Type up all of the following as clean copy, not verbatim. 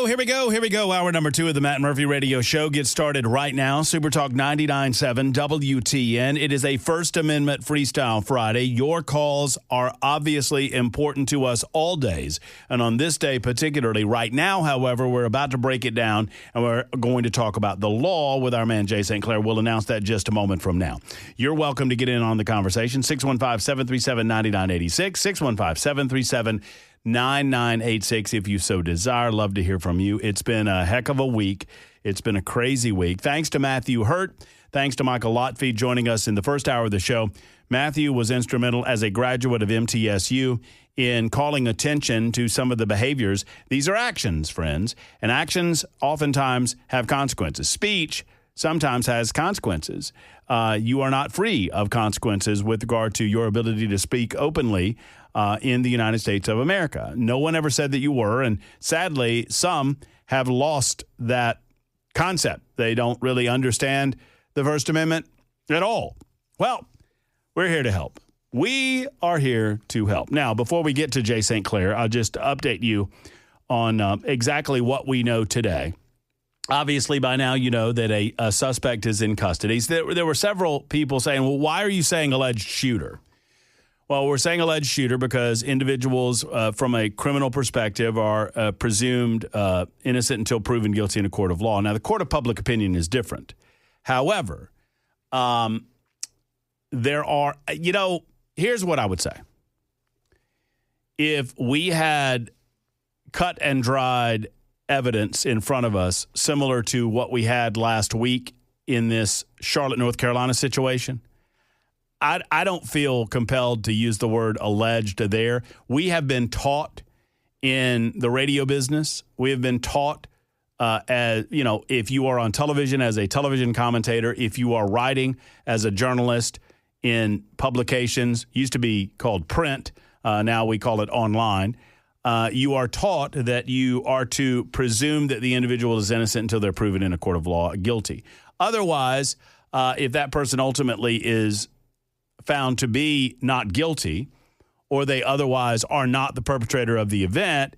Here we go. Hour number 2 of the Matt Murphy Radio Show gets started right now. Super Talk 99.7 WTN. It is a First Amendment Freestyle Friday. Your calls are obviously important to us all days, and on this day particularly. Right now, however, we're about to break it down, and we're going to talk about the law with our man Jay St. Clair. We'll announce that just a moment from now. You're welcome to get in on the conversation. 615-737-9986. 615-737-9986 if you so desire. Love to hear from you. It's been a heck of a week. It's been a crazy week. Thanks to Matthew Hurt. Thanks to Michael Lotfeed joining us in the first hour of the show. Matthew was instrumental as a graduate of MTSU in calling attention to some of the behaviors. These are actions, friends, and actions oftentimes have consequences. Speech sometimes has consequences. You are not free of consequences with regard to your ability to speak openly in the United States of America. No one ever said that you were, and sadly, some have lost that concept. They don't really understand the First Amendment at all. Well, we're here to help. We are here to help. Now, before we get to Jay St. Clair, I'll just update you on exactly what we know today. Obviously, by now, you know that a suspect is in custody. There were several people saying, well, why are you saying alleged shooter? Well, we're saying alleged shooter because individuals from a criminal perspective are presumed innocent until proven guilty in a court of law. Now, the court of public opinion is different. However, there are, here's what I would say. If we had cut and dried evidence in front of us, similar to what we had last week in this Charlotte, North Carolina situation, I don't feel compelled to use the word alleged there. We have been taught in the radio business, we have been taught as, if you are on television as a television commentator, if you are writing as a journalist in publications, used to be called print, now we call it online, you are taught that you are to presume that the individual is innocent until they're proven in a court of law guilty. Otherwise, if that person ultimately is found to be not guilty, or they otherwise are not the perpetrator of the event,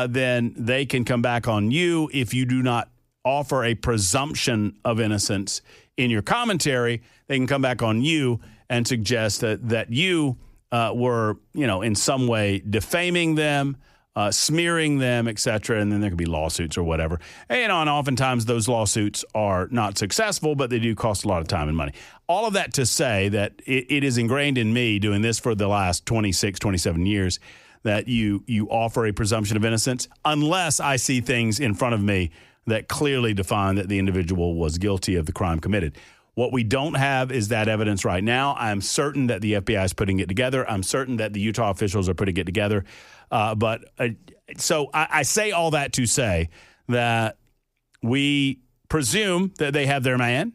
then they can come back on you if you do not offer a presumption of innocence in your commentary. They can come back on you and suggest that you were, in some way defaming them, smearing them, et cetera, and then there could be lawsuits or whatever. And oftentimes those lawsuits are not successful, but they do cost a lot of time and money. All of that to say that it is ingrained in me doing this for the last 26, 27 years that you offer a presumption of innocence unless I see things in front of me that clearly define that the individual was guilty of the crime committed. What we don't have is that evidence right now. I'm certain that the FBI is putting it together. I'm certain that the Utah officials are putting it together. So I say all that to say that we presume that they have their man.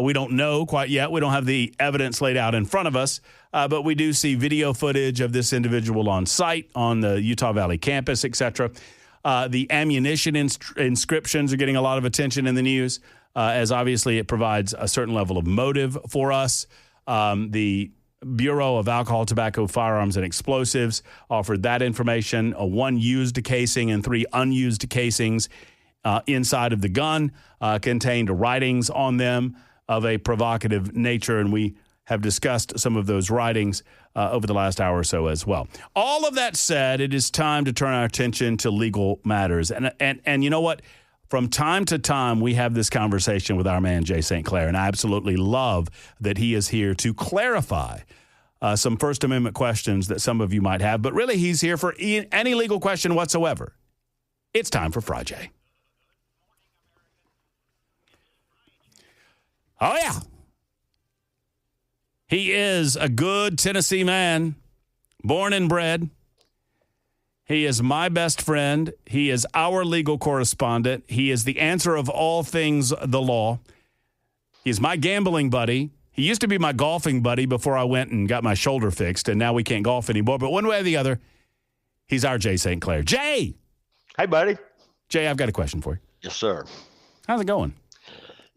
We don't know quite yet. We don't have the evidence laid out in front of us, but we do see video footage of this individual on site on the Utah Valley campus, et cetera. The ammunition inscriptions are getting a lot of attention in the news, as obviously it provides a certain level of motive for us. The Bureau of Alcohol, Tobacco, Firearms, and Explosives offered that information. 1 used casing and 3 unused casings inside of the gun contained writings on them of a provocative nature, and we have discussed some of those writings over the last hour or so as well. All of that said, it is time to turn our attention to legal matters. And you know what? From time to time, we have this conversation with our man, Jay St. Clair, and I absolutely love that he is here to clarify some First Amendment questions that some of you might have. But really, he's here for any legal question whatsoever. It's time for Frijay. Oh, yeah. He is a good Tennessee man, born and bred. He is my best friend. He is our legal correspondent. He is the answer of all things the law. He's my gambling buddy. He used to be my golfing buddy before I went and got my shoulder fixed, and now we can't golf anymore. But one way or the other, he's our Jay St. Clair. Jay! Hey, buddy. Jay, I've got a question for you. Yes, sir. How's it going?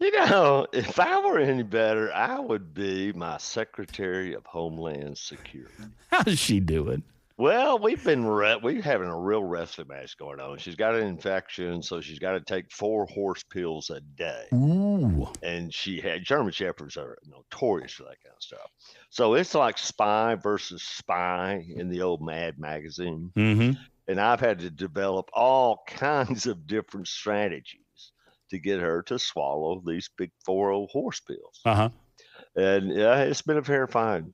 If I were any better, I would be my Secretary of Homeland Security. How's she doing? Well, we're having a real wrestling match going on. She's got an infection, so she's got to take 4 horse pills a day. Ooh. And German Shepherds are notorious for that kind of stuff. So it's like spy versus spy in the old Mad magazine. Mm-hmm. And I've had to develop all kinds of different strategies to get her to swallow these big 4 old horse pills. Uh-huh. And it's been a fair fight.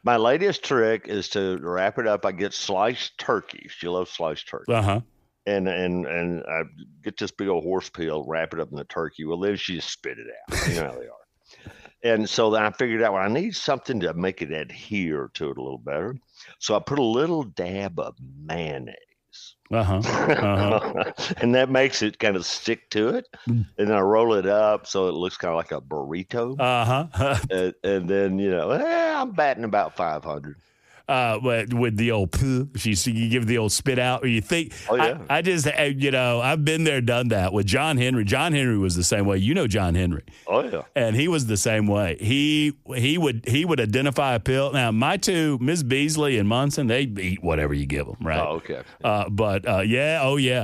My latest trick is to wrap it up. I get sliced turkey. She loves sliced turkey. Uh-huh. And I get this big old horse pill, wrap it up in the turkey. Well, then she just spit it out. You know how they are. And so then I figured out, well, I need something to make it adhere to it a little better. So I put a little dab of mayonnaise. Uh-huh. Uh-huh. And that makes it kind of stick to it. And then I roll it up so it looks kind of like a burrito. Uh-huh. And then, I'm batting about 500. With the old poo, you give the old spit out, or you think, oh, yeah. I just, I've been there, done that with John Henry. John Henry was the same way. You know John Henry. Oh, yeah. And he was the same way. He would identify a pill. Now, my two, Ms. Beasley and Munson, they eat whatever you give them, right? Oh, okay.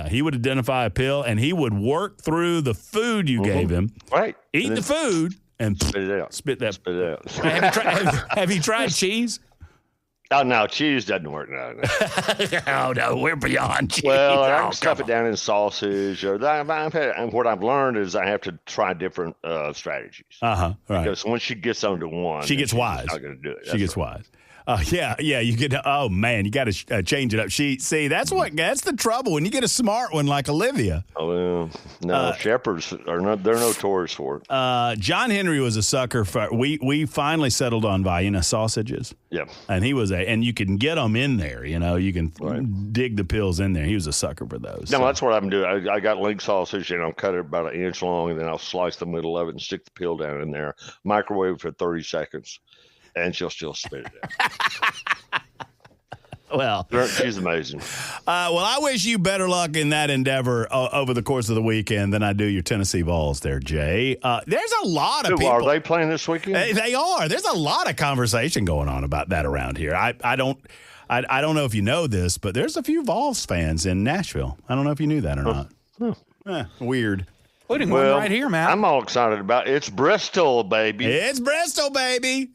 He would identify a pill, and he would work through the food you gave him. Right. Eat the food, and spit it out. Spit it out. Have you tried cheese? Oh, no, cheese doesn't work. No. Oh, no, we're beyond cheese. Well, I can stuff it down in sausage. Or what I've learned is I have to try different strategies. Uh-huh, right. Because once she gets onto one, she gets wise. She's not going to do it. She gets wise. You get. Oh man, you got to change it up. That's the trouble when you get a smart one like Olivia. Oh no, shepherds are not. They're notorious for it. John Henry was a sucker for. We finally settled on Vienna sausages. Yeah, and he was and you can get them in there. You can dig the pills in there. He was a sucker for those. No, that's what I'm doing. I got link sausage and I'll cut it about 1 inch long, and then I'll slice the middle of it and stick the pill down in there. Microwave for 30 seconds. And she'll still spit it out. Well, she's amazing. I wish you better luck in that endeavor over the course of the weekend than I do your Tennessee Vols there, Jay. There's a lot of people. Are they playing this weekend? They are. There's a lot of conversation going on about that around here. I don't know if you know this, but there's a few Vols fans in Nashville. I don't know if you knew that or not. Weird. Including one right here, Matt. I'm all excited about it. It's Bristol, baby. It's Bristol, baby.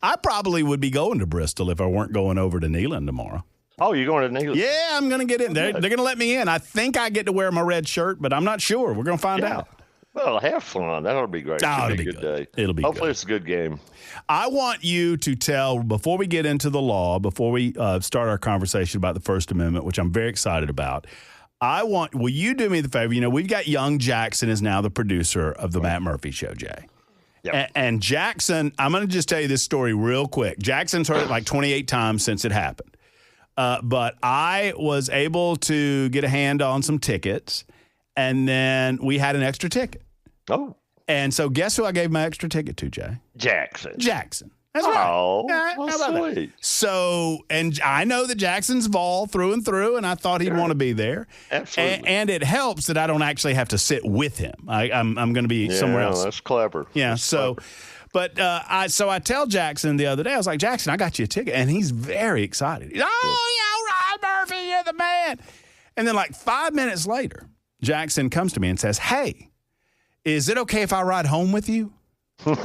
I probably would be going to Bristol if I weren't going over to Neyland tomorrow. Oh, you're going to Neyland? Yeah, I'm going to get in. They're going to let me in. I think I get to wear my red shirt, but I'm not sure. We're going to find out. Well, have fun. That'll be great. It'll be a good day. It'll be Hopefully good. It's a good game. I want you to tell, before we get into the law, before we start our conversation about the First Amendment, which I'm very excited about, will you do me the favor? We've got young Jackson is now the producer of the Matt Murphy Show, Jay. Yep. And Jackson, I'm going to just tell you this story real quick. Jackson's heard it like 28 times since it happened. But I was able to get a hand on some tickets, and then we had an extra ticket. Oh. And so guess who I gave my extra ticket to, Jay? Jackson. That's right. Oh, how about sweet. That? So, and I know that Jackson's Vol through and through, and I thought he'd want to be there. Absolutely. And it helps that I don't actually have to sit with him. I'm going to be somewhere else. That's clever. Yeah. That's clever. But I tell Jackson the other day, I was like, Jackson, I got you a ticket, and he's very excited. He's, all right, Murphy, you're the man. And then like 5 minutes later, Jackson comes to me and says, hey, is it okay if I ride home with you? And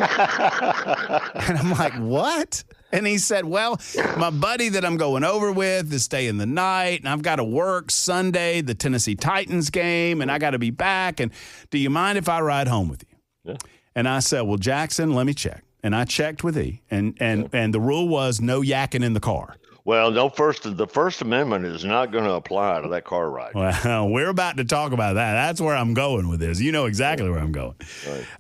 I'm like, what? And he said, well, my buddy that I'm going over with is staying the night, and I've got to work Sunday, the Tennessee Titans game, and I got to be back. And do you mind if I ride home with you? Yeah. And I said, well, Jackson, let me check. And I checked with E, and the rule was no yakking in the car. Well, the First Amendment is not going to apply to that car ride. Well, we're about to talk about that. That's where I'm going with this. You know exactly where I'm going.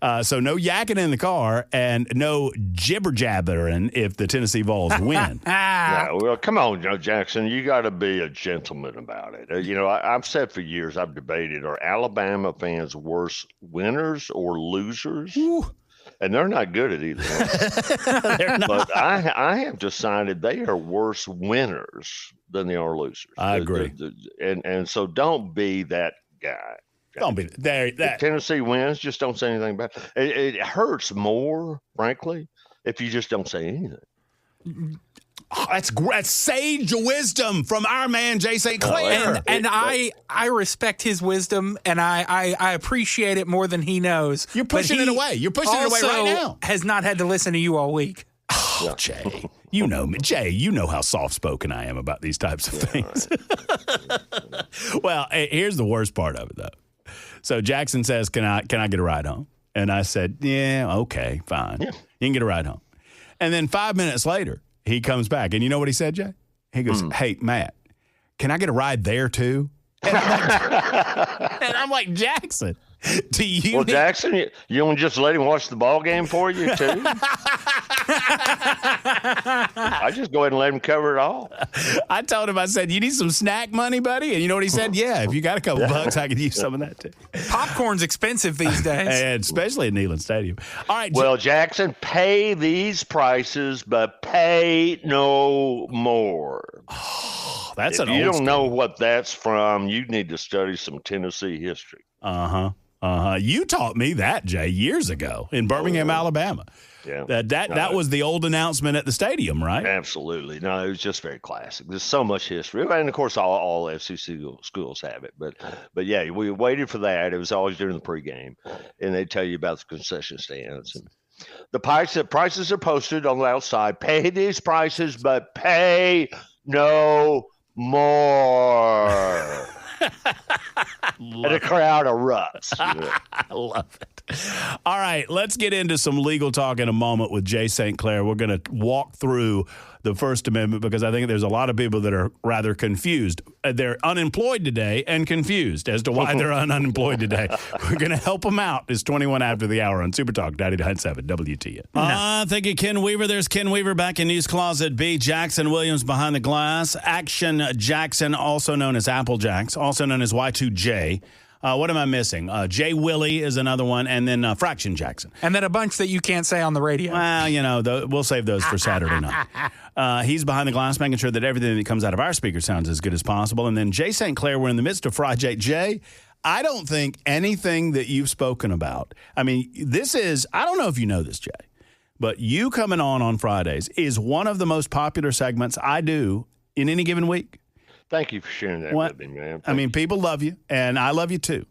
Right. So no yakking in the car and no jibber-jabbering if the Tennessee Vols win. Yeah, well, come on, Jackson. You got to be a gentleman about it. I've said for years, I've debated, are Alabama fans worse winners or losers? Ooh. And they're not good at either one. They're not. But I have decided they are worse winners than they are losers. I agree. And so don't be that guy. Don't be there. If Tennessee wins, just don't say anything about it. It hurts more, frankly, if you just don't say anything. Oh, that's sage wisdom from our man, Jay St. Clair. And I respect his wisdom, and I appreciate it more than he knows. You're pushing it away. You're pushing it away right now. Has not had to listen to you all week. Oh, Jay, you know me. Jay, you know how soft-spoken I am about these types of things. Right. Well, here's the worst part of it, though. So Jackson says, can I get a ride home? And I said, yeah, okay, fine. Yeah. You can get a ride home. And then 5 minutes later, he comes back. And you know what he said, Jay? He goes, hey, Matt, can I get a ride there, too? And I'm like, Jackson, do you Well, Jackson, you want to just let him watch the ball game for you, too? I just go ahead and let him cover it all. I told him, I said, you need some snack money, buddy? And you know what he said? Yeah, if you got a couple bucks, I could use some of that, too. Popcorn's expensive these days. And especially at Neyland Stadium. All right. Well, Jackson, pay these prices, but pay no more. Oh, that's if you don't know what that's from, you need to study some Tennessee history. You taught me that, Jay, years ago in Birmingham, Alabama. Yeah, that was the old announcement at the stadium, right? Absolutely. No, it was just very classic. There's so much history, and of course, all FCC schools have it. But yeah, we waited for that. It was always during the pregame, and they tell you about the concession stands and the prices are posted on the outside. Pay these prices, but pay no more. And a crowd erupts. I love it. All right, let's get into some legal talk in a moment with Jay St. Clair. We're going to walk through the First Amendment because I think there's a lot of people that are rather confused. They're unemployed today and confused as to why they're unemployed today. We're going to help them out. It's 21 after the hour on Super Talk 99.7 WTN. Thank you, Ken Weaver. There's Ken Weaver back in News Closet B. Jackson Williams behind the glass. Action Jackson, also known as Apple Jacks, also known as Y2J. What am I missing? Jay Willie is another one, and then Fraction Jackson. And then a bunch that you can't say on the radio. Well, we'll save those for Saturday night. He's behind the glass, making sure that everything that comes out of our speaker sounds as good as possible. And then Jay St. Clair, we're in the midst of Frijay. Jay, I don't think anything that you've spoken about, I don't know if you know this, Jay, but you coming on Fridays is one of the most popular segments I do in any given week. Thank you for sharing that with me, man. People love you, and I love you too.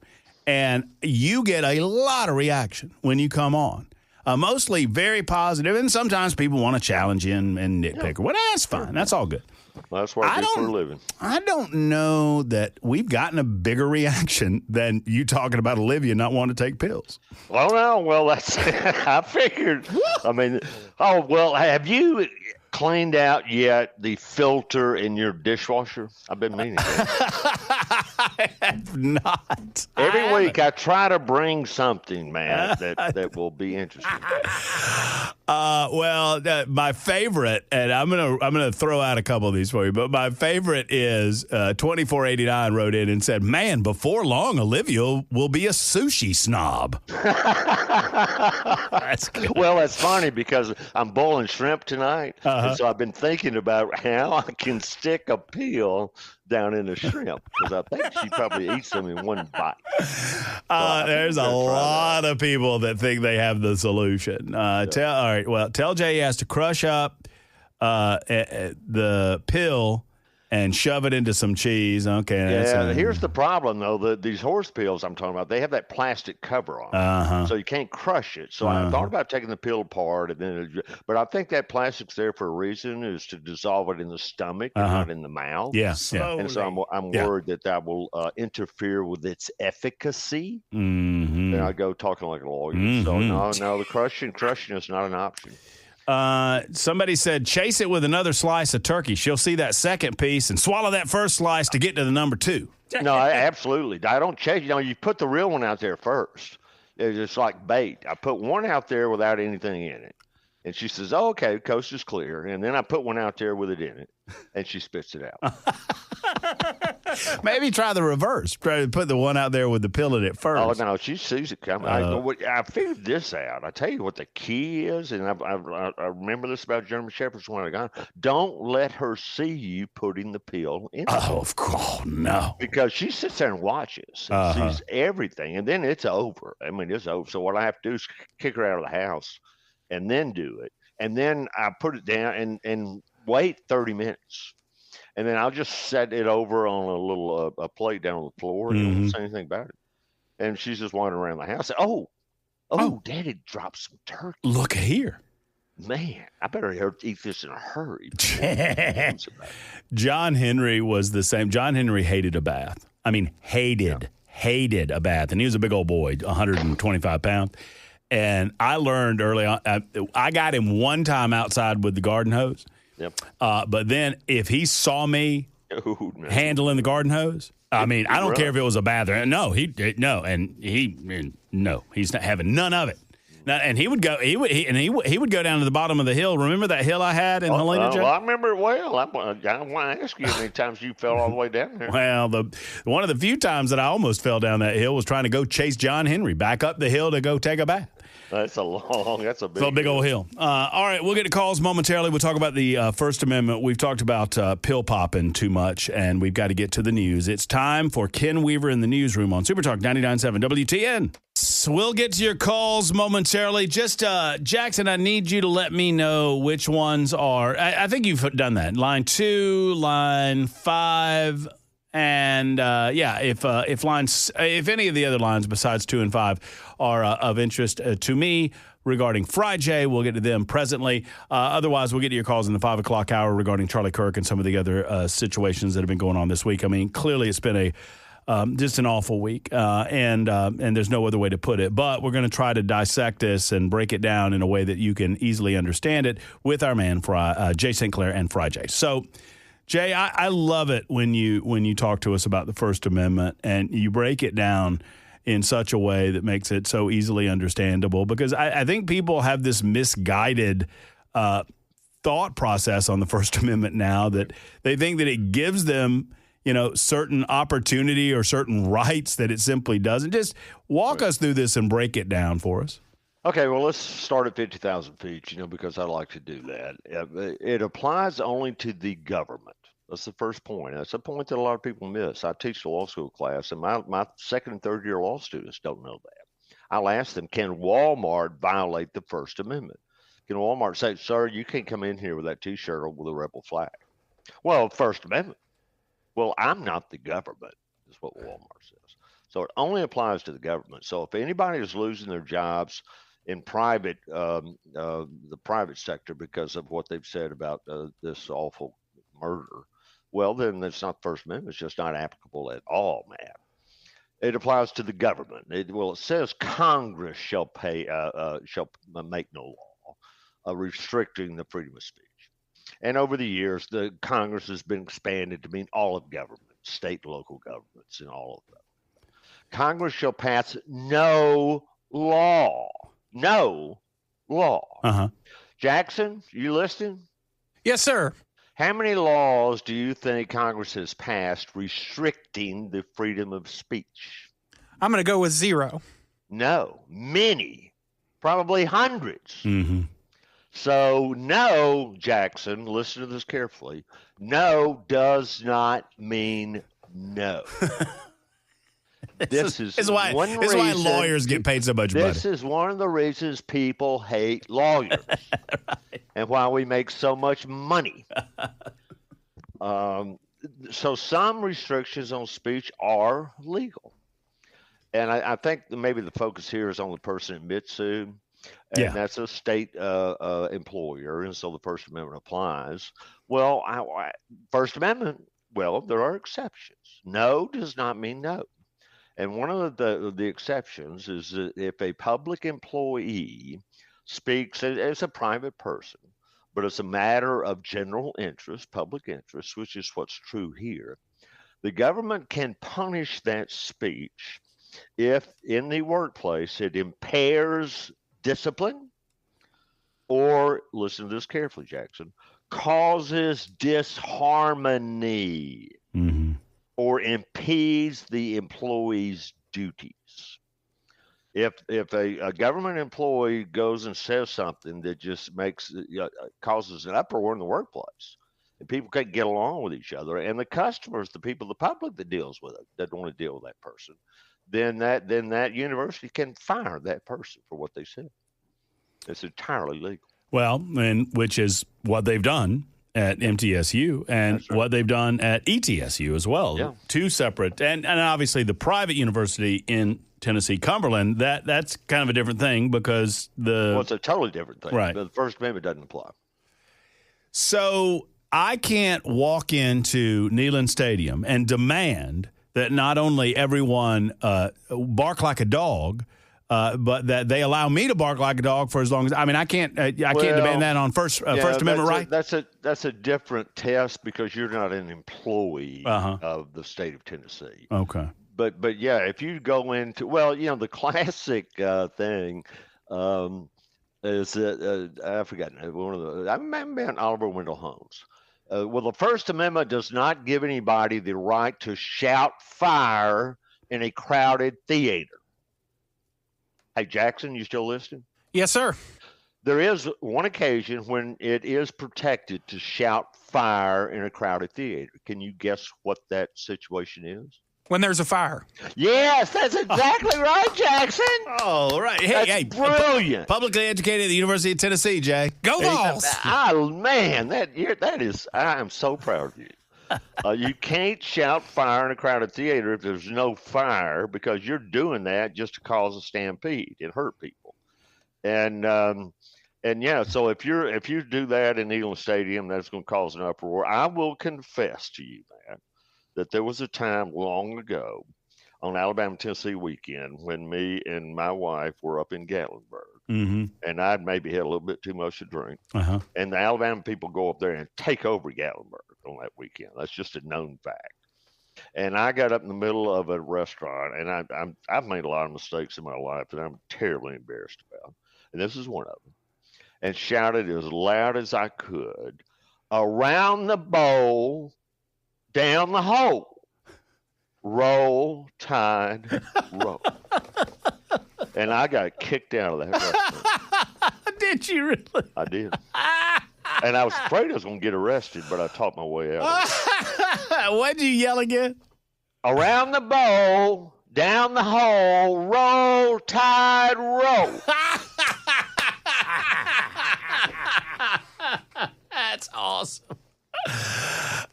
And you get a lot of reaction when you come on, mostly very positive, and sometimes people want to challenge you and nitpick. Well, that's fine. That's all good. Well, that's what I do for a living. I don't know that we've gotten a bigger reaction than you talking about Olivia not wanting to take pills. Oh, no. Well, that's I figured. Have you cleaned out yet the filter in your dishwasher? I've been meaning to. I have not. Every week I try to bring something, man, that will be interesting. My favorite, and I'm gonna throw out a couple of these for you, but my favorite is 2489 wrote in and said, "Man, before long, Olivia will be a sushi snob." That's good. Well, that's funny because I'm boiling shrimp tonight, and so I've been thinking about how I can stick a peel down in the shrimp because I think she probably eats them in one bite. There's a lot of people that think they have the solution. Tell Jay he has to crush up the pill and shove it into some cheese. Okay. Yeah, here's the problem, though. These horse pills I'm talking about, they have that plastic cover on them, so you can't crush it. So I thought about taking the pill apart, but I think that plastic's there for a reason, is to dissolve it in the stomach and not in the mouth. Yeah. And so I'm worried that will interfere with its efficacy. Mm-hmm. Then I go talking like a lawyer. Mm-hmm. So no, the crushing is not an option. Somebody said, chase it with another slice of turkey. She'll see that second piece and swallow that first slice to get to the number two. No, absolutely. I don't chase. You put the real one out there first. It's just like bait. I put one out there without anything in it. And she says, oh, okay, coast is clear. And then I put one out there with it in it, and she spits it out. Maybe try the reverse. Try to put the one out there with the pill in it first. Oh, no, she sees it coming. I figured this out. I tell you what the key is, and I remember this about German Shepherds when I got. Don't let her see you putting the pill in. Oh, of course, no. Because she sits there and watches and sees everything, and then it's over. It's over. So what I have to do is kick her out of the house and then do it. And then I put it down and wait 30 minutes. And then I'll just set it over on a little a plate down on the floor and don't say anything about it. And she's just wandering around the house. Oh, Daddy dropped some turkey. Look here. Man, I better eat this in a hurry. John Henry was the same. John Henry hated a bath. I mean, hated a bath. And he was a big old boy, 125 pounds. And I learned early on, I got him one time outside with the garden hose. Yep. But then if he saw me handling the garden hose, I mean, I don't care if it was a bath or no, he's not having none of it. Now, and he would go down to the bottom of the hill. Remember that hill I had in Helena? Well, I remember it well. I want to ask you how many times you fell all the way down there. Well, one of the few times that I almost fell down that hill was trying to go chase John Henry back up the hill to go take a bath. That's a big old hill. All right, we'll get to calls momentarily. We'll talk about the First Amendment. We've talked about pill popping too much, and we've got to get to the news. It's time for Ken Weaver in the newsroom on Super Talk 99.7 WTN. So we'll get to your calls momentarily. Just, Jackson, I need you to let me know which ones are. I think you've done that. Line 2, line 5. And if any of the other lines besides 2 and 5 are of interest to me regarding Frijay, we'll get to them presently. Otherwise, we'll get to your calls in the 5 o'clock hour regarding Charlie Kirk and some of the other situations that have been going on this week. I mean, clearly it's been just an awful week, and there's no other way to put it. But we're going to try to dissect this and break it down in a way that you can easily understand it with our man Jay St. Clair and Frijay. So. Jay, I love it when you talk to us about the First Amendment and you break it down in such a way that makes it so easily understandable, because I think people have this misguided thought process on the First Amendment now that they think that it gives them, certain opportunity or certain rights that it simply doesn't. Just walk us through this and break it down for us. Okay, well, let's start at 50,000 feet, because I like to do that. It applies only to the government. That's the first point. That's a point that a lot of people miss. I teach the law school class, and my second and third year law students don't know that. I'll ask them, can Walmart violate the First Amendment? Can Walmart say, sir, you can't come in here with that T-shirt with a rebel flag? Well, First Amendment. Well, I'm not the government, is what Walmart says. So it only applies to the government. So if anybody is losing their jobs in private, the private sector because of what they've said about this awful murder, well, then that's not First Amendment. It's just not applicable at all, man. It applies to the government. It says Congress shall make no law restricting the freedom of speech. And over the years, the Congress has been expanded to mean all of government, state and local governments, and all of them. Congress shall pass no law. No law. Uh-huh. Jackson, you listening? Yes, sir. How many laws do you think Congress has passed restricting the freedom of speech? I'm going to go with 0. No, many, probably hundreds. Mm-hmm. So no, Jackson, listen to this carefully. No does not mean no. This is why lawyers get paid so much money. This is one of the reasons people hate lawyers. Right. And why we make so much money. So some restrictions on speech are legal. And I think maybe the focus here is on the person at Mitsu. And that's a state employer. And so the First Amendment applies. Well, First Amendment, there are exceptions. No does not mean no. And one of the exceptions is that if a public employee speaks as a private person, but it's a matter of general interest, public interest, which is what's true here, the government can punish that speech if in the workplace it impairs discipline or, listen to this carefully, Jackson, causes disharmony. Mm-hmm. Or impedes the employee's duties. If a government employee goes and says something that just causes an uproar in the workplace, and people can't get along with each other, and the customers, the people, the public that deals with it, that don't want to deal with that person, then that university can fire that person for what they said. It's entirely legal. Well, and which is what they've done at MTSU and what they've done at ETSU as well. Yeah. Two separate, and obviously the private university in Tennessee, Cumberland, that's kind of a different thing because it's a totally different thing. Right. The First Amendment doesn't apply. So I can't walk into Neyland Stadium and demand that not only everyone bark like a dog, but that they allow me to bark like a dog for as long as I can't demand that on First Amendment right. That's a different test because you're not an employee of the state of Tennessee. Okay. But yeah, if you go into the classic thing is that I've forgotten one of the I remember Oliver Wendell Holmes. The First Amendment does not give anybody the right to shout fire in a crowded theater. Hey, Jackson, you still listening? Yes, sir. There is one occasion when it is protected to shout fire in a crowded theater. Can you guess what that situation is? When there's a fire. Yes, that's exactly right, Jackson. Oh, right. Hey, brilliant. Publicly educated at the University of Tennessee, Jay. Go Vols. Oh, man, that is, I am so proud of you. You can't shout fire in a crowded theater if there's no fire because you're doing that just to cause a stampede and hurt people. And yeah, so if you do that in Neyland Stadium, that's going to cause an uproar. I will confess to you that there was a time long ago on Alabama-Tennessee weekend when me and my wife were up in Gatlinburg, and I'd maybe had a little bit too much to drink, and the Alabama people go up there and take over Gatlinburg on that weekend. That's just a known fact. And I got up in the middle of a restaurant, and I've made a lot of mistakes in my life that I'm terribly embarrassed about, and this is one of them, and shouted as loud as I could, "Around the bowl, down the hole, roll, tide, roll." And I got kicked out of that restaurant. Did you really? I did. And I was afraid I was going to get arrested, but I talked my way out. What'd you yell again? "Around the bowl, down the hole, roll, tide, roll." That's awesome.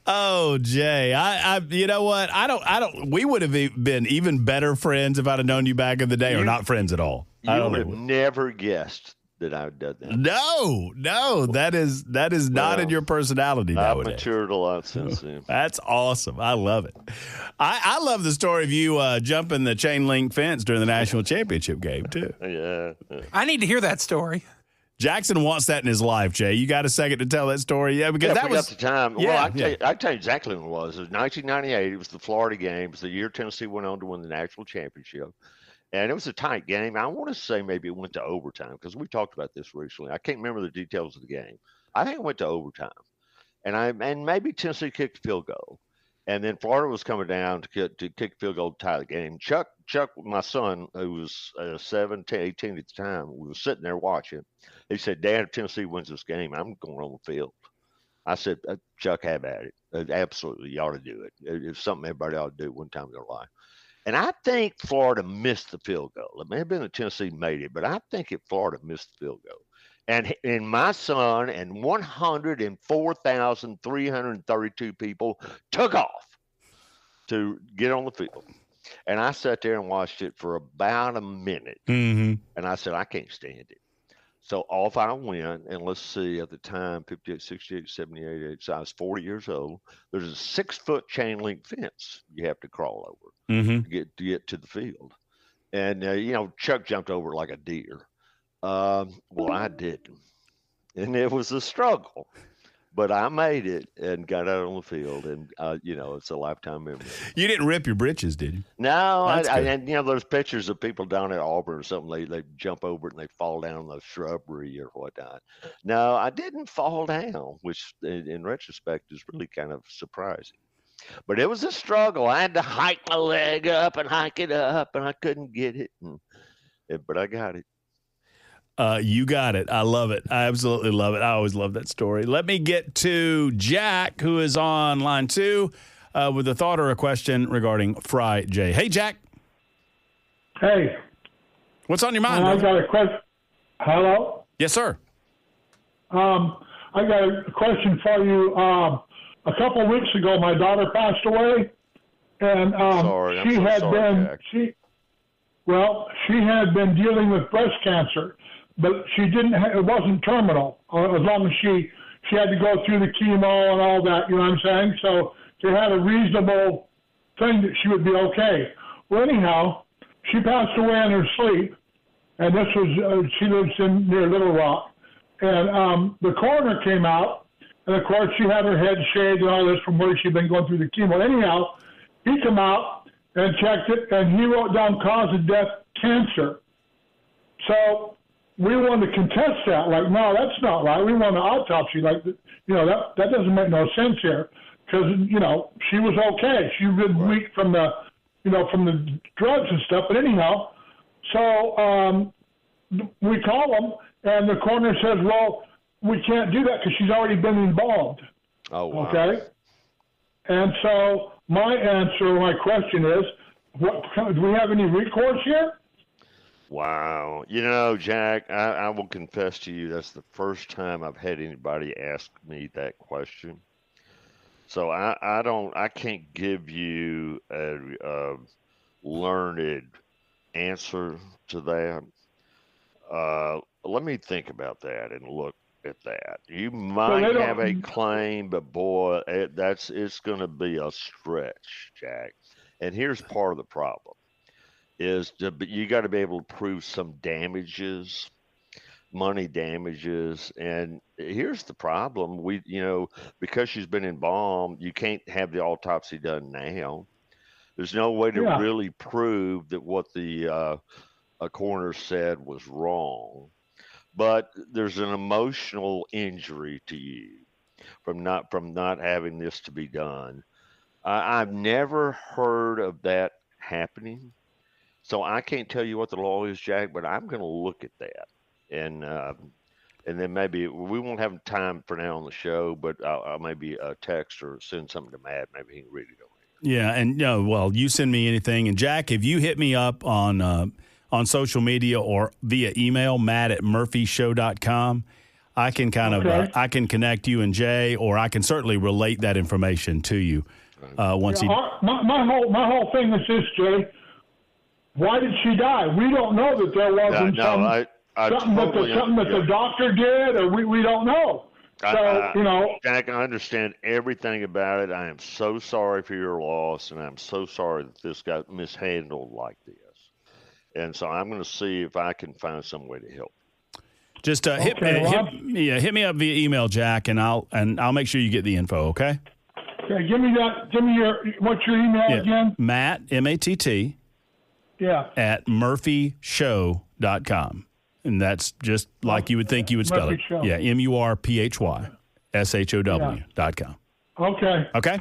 Oh, Jay, I you know what? I don't. We would have been even better friends if I'd have known you back in the day, or not friends at all. You would have never guessed that I would done that. No, that is not in your personality nowadays. I've matured a lot since then. That's awesome. I love it. I love the story of you jumping the chain link fence during the national championship game too. Yeah. I need to hear that story. Jackson wants that in his life, Jay. You got a second to tell that story? Yeah, because that was the time. Yeah, well, I tell you exactly when it was. It was 1998. It was the Florida game. It was the year Tennessee went on to win the national championship. And it was a tight game. I want to say maybe it went to overtime because we talked about this recently. I can't remember the details of the game. I think it went to overtime. And maybe Tennessee kicked a field goal. And then Florida was coming down to kick a field goal to tie the game. Chuck, my son, who was 17, 18 at the time, we was sitting there watching. He said, "Dad, if Tennessee wins this game, I'm going on the field." I said, "Chuck, have at it. Absolutely, you ought to do it. It's something everybody ought to do one time in their life." And I think Florida missed the field goal. It may have been that Tennessee made it, but I think Florida missed the field goal. And my son and 104,332 people took off to get on the field. And I sat there and watched it for about a minute. And I said, I can't stand it. So off I went, and let's see, at the time, 58, 68, 78, so I was 40 years old. There's a 6-foot chain link fence you have to crawl over to get to the field. And, Chuck jumped over like a deer. Well, I didn't. And it was a struggle. But I made it and got out on the field, and it's a lifetime memory. You didn't rip your britches, did you? No, and there's pictures of people down at Auburn or something. They jump over it and they fall down the shrubbery or whatnot. No, I didn't fall down, which in retrospect is really kind of surprising. But it was a struggle. I had to hike my leg up and hike it up, and I couldn't get it. But I got it. You got it. I love it. I absolutely love it. I always love that story. Let me get to Jack, who is on line 2 with a thought or a question regarding Frijay. Hey, Jack. Hey. What's on your mind? I've got a question. Hello? Yes, sir. I got a question for you. A couple of weeks ago, my daughter passed away, and I'm so sorry, Jack. She had been dealing with breast cancer, but she didn't. It wasn't terminal. As long as she had to go through the chemo and all that. You know what I'm saying? So they had a reasonable thing that she would be okay. Well, anyhow, she passed away in her sleep, and this was she lives near Little Rock, and the coroner came out, and of course she had her head shaved and all this from where she'd been going through the chemo. Anyhow, he came out and checked it, and he wrote down cause of death, cancer. So we wanted to contest that. Like, no, that's not right. We want an autopsy. Like, that doesn't make no sense here, because she was okay. She'd been weak from the drugs and stuff. But anyhow, so we call them, and the coroner says, well, we can't do that because she's already been involved. Oh, wow. Okay? And so my question is, do we have any recourse here? Wow. Jack, I will confess to you, that's the first time I've had anybody ask me that question. So I can't give you a learned answer to that. Let me think about that and look at that. You might have a claim, but boy, it's going to be a stretch, Jack. And here's part of the problem: you got to be able to prove some damages, money damages. And here's the problem: because she's been embalmed, you can't have the autopsy done now. There's no way to really prove that what the coroner said was wrong. But there's an emotional injury to you from not having this to be done. I've never heard of that happening, so I can't tell you what the law is, Jack. But I'm going to look at that, and then maybe we won't have time for now on the show. But I'll maybe text or send something to Matt. Maybe he can read it over here. Yeah, and you send me anything, and Jack, if you hit me up on social media or via email, matt@murphyshow.com, I can I can connect you and Jay, or I can certainly relate that information to you once my whole thing is this, Jay. Why did she die? We don't know that there wasn't something that the doctor did, or we don't know. So, Jack, I understand everything about it. I am so sorry for your loss, and I'm so sorry that this got mishandled like this. And so I'm going to see if I can find some way to help. Just hit me up via email, Jack, and I'll make sure you get the info. Okay. Okay. Give me what's your email again? Matt, MATT. Yeah. At murphyshow.com. And that's just like you would think you would spell it. Show. Yeah. MurphyShow.com. Okay. Okay.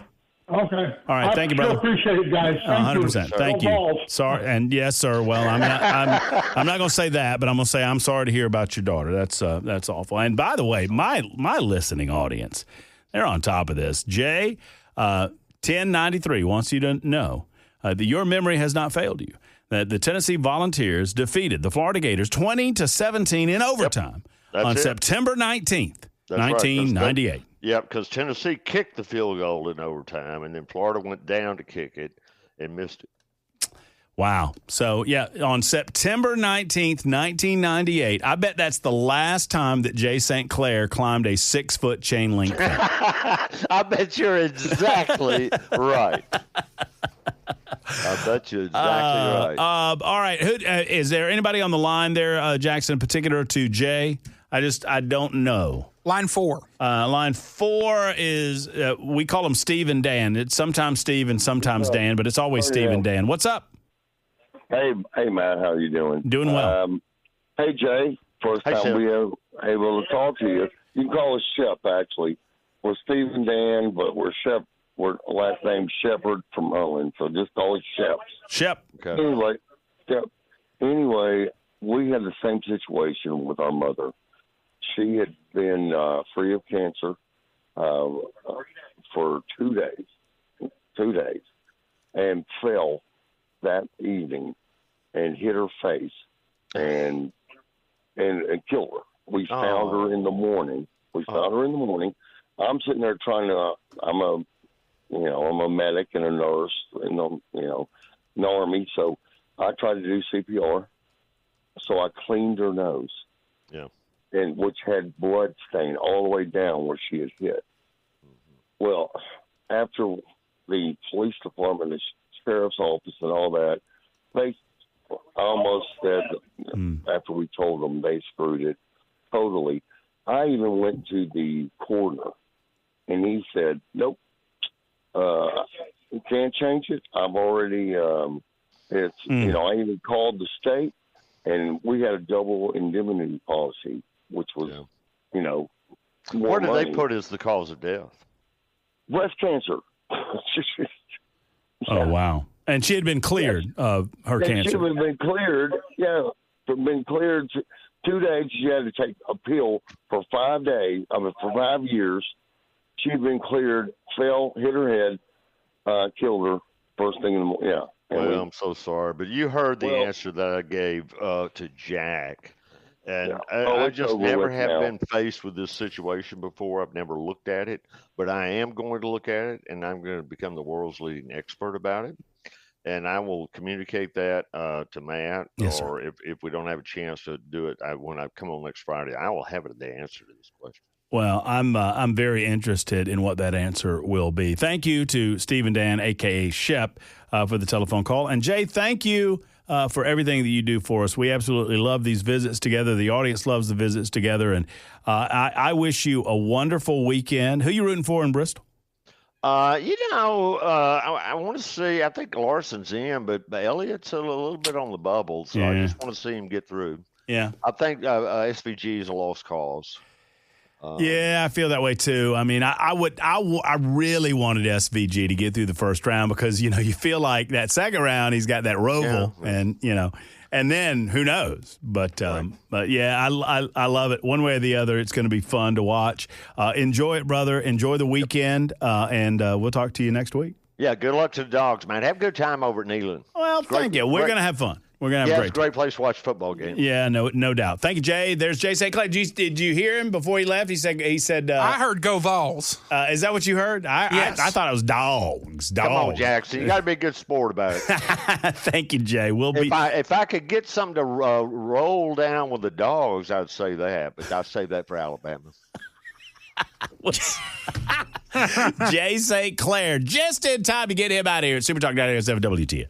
Okay. All right. Thank you, brother. I appreciate it, guys. 100%. Thank you. Sorry. And yes, sir. Well, I'm not going to say that, but I'm going to say I'm sorry to hear about your daughter. That's awful. And by the way, my listening audience, they're on top of this. Jay, 1093 wants you to know that your memory has not failed you. That the Tennessee Volunteers defeated the Florida Gators 20-17 in overtime on September 19th, 1998. Right. Yep, because Tennessee kicked the field goal in overtime, and then Florida went down to kick it and missed it. Wow. So, on September 19th, 1998, I bet that's the last time that Jay St. Clair climbed a 6-foot chain link fence. I bet you're exactly right. I bet you're exactly right. All right. Is there anybody on the line there, Jackson, in particular to Jay? I don't know. Line 4. Line 4 is, we call them Steve and Dan. It's sometimes Steve and sometimes Dan, but it's always Steve and Dan. What's up? Hey, Matt, how are you doing? Doing well. Hey, Jay, first time we were able to talk to you. You can call us Shep, actually. We're Steve and Dan, but we're Shep. We're last name Shepherd from Owen, so just call us Shep. Shep. Okay. Anyway, we had the same situation with our mother. She had been free of cancer for 2 days, and fell that evening and hit her face and killed her. We found her in the morning. We found her in the morning. I'm sitting there trying to. I'm a medic and a nurse in the Army, so I tried to do CPR. So I cleaned her nose. Yeah. And which had blood stain all the way down where she had hit. Mm-hmm. Well, after the police department, the sheriff's office, and all that, they almost said after we told them they screwed it totally. I even went to the coroner, and he said, "Nope, you can't change it. I've already I even called the state, and we had a double indemnity policy, which was, Where did they put as the cause of death? Breast cancer." Oh, wow. And she had been cleared of her cancer. She had been cleared, been cleared 2 days. She had to take a pill for 5 days, for 5 years. She had been cleared, fell, hit her head, killed her first thing in the morning. Yeah. Well, I'm so sorry, but you heard the answer that I gave to Jack. And I just never have been faced with this situation before. I've never looked at it, but I am going to look at it, and I'm going to become the world's leading expert about it. And I will communicate that to Matt, or if we don't have a chance to do it, when I come on next Friday, I will have the answer to this question. Well, I'm very interested in what that answer will be. Thank you to Steve and Dan, a.k.a. Shep, for the telephone call. And, Jay, thank you for everything that you do for us. We absolutely love these visits together. The audience loves the visits together. And I wish you a wonderful weekend. Who you rooting for in Bristol? I want to see, I think Larson's in, but Elliott's a little bit on the bubble, so I just want to see him get through. Yeah. I think SVG is a lost cause. Yeah, I feel that way too. I mean, I really wanted SVG to get through the first round because, you feel like that second round, he's got that Roval and then who knows? But yeah, I love it. One way or the other, it's going to be fun to watch. Enjoy it, brother. Enjoy the weekend, and we'll talk to you next week. Yeah, good luck to the Dogs, man. Have a good time over at Neyland. Well, thank you. We're going to have fun. We're going to have a great place to watch a football game. Yeah, no doubt. Thank you, Jay. There's Jay St. Clair. Did you hear him before he left? He said. I heard "Go Vols." Is that what you heard? Yes. I thought it was dogs. Come on, Jackson. You got to be a good sport about it. Thank you, Jay. If I could get something to roll down with the Dogs, I'd say that. But I'll save that for Alabama. Jay St. Clair, just in time to get him out of here at Super Talk 98.7 WTN.